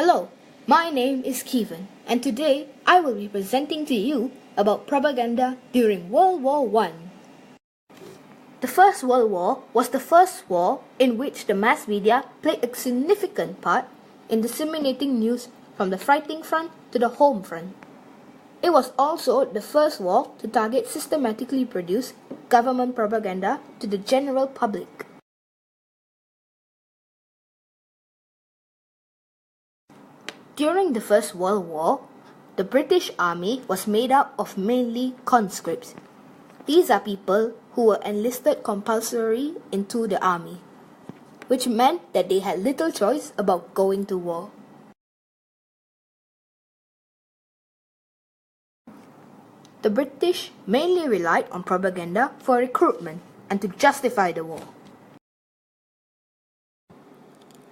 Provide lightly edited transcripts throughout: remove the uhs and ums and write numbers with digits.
Hello, my name is Ceevan, and today I will be presenting to you about propaganda during World War I. The First World War was the first war in which the mass media played a significant part in disseminating news from the fighting front to the home front. It was also the first war to target systematically produced government propaganda to the general public. During the First World War, the British Army was made up of mainly conscripts. These are people who were enlisted compulsorily into the army, which meant that they had little choice about going to war. The British mainly relied on propaganda for recruitment and to justify the war.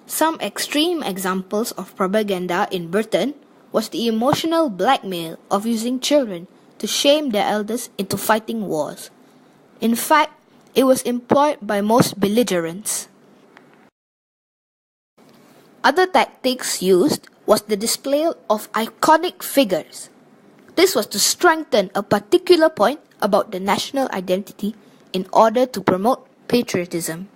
Some extreme examples of propaganda in Britain was the emotional blackmail of using children to shame their elders into fighting wars. In fact, it was employed by most belligerents. Other tactics used was the display of iconic figures. This was to strengthen a particular point about the national identity in order to promote patriotism.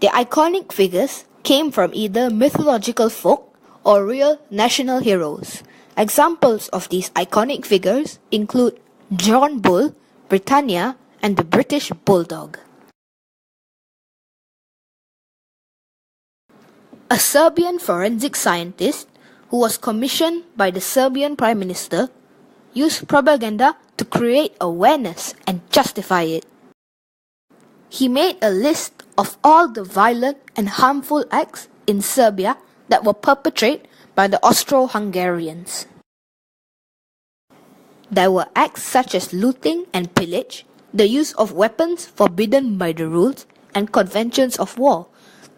The iconic figures came from either mythological folk or real national heroes. Examples of these iconic figures include John Bull, Britannia, and the British Bulldog. A Serbian forensic scientist who was commissioned by the Serbian Prime Minister used propaganda to create awareness and justify it. He made a list of all the violent and harmful acts in Serbia that were perpetrated by the Austro-Hungarians. There were acts such as looting and pillage, the use of weapons forbidden by the rules and conventions of war,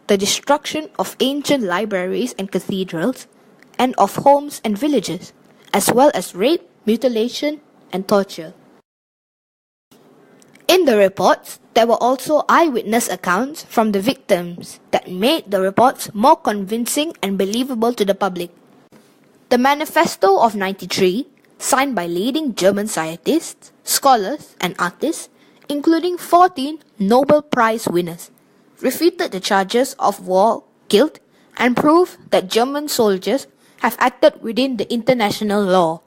the destruction of ancient libraries and cathedrals, and of homes and villages, as well as rape, mutilation, and torture. In the reports, there were also eyewitness accounts from the victims that made the reports more convincing and believable to the public. The Manifesto of '93, signed by leading German scientists, scholars, and artists, including 14 Nobel Prize winners, refuted the charges of war guilt and proved that German soldiers have acted within the international law.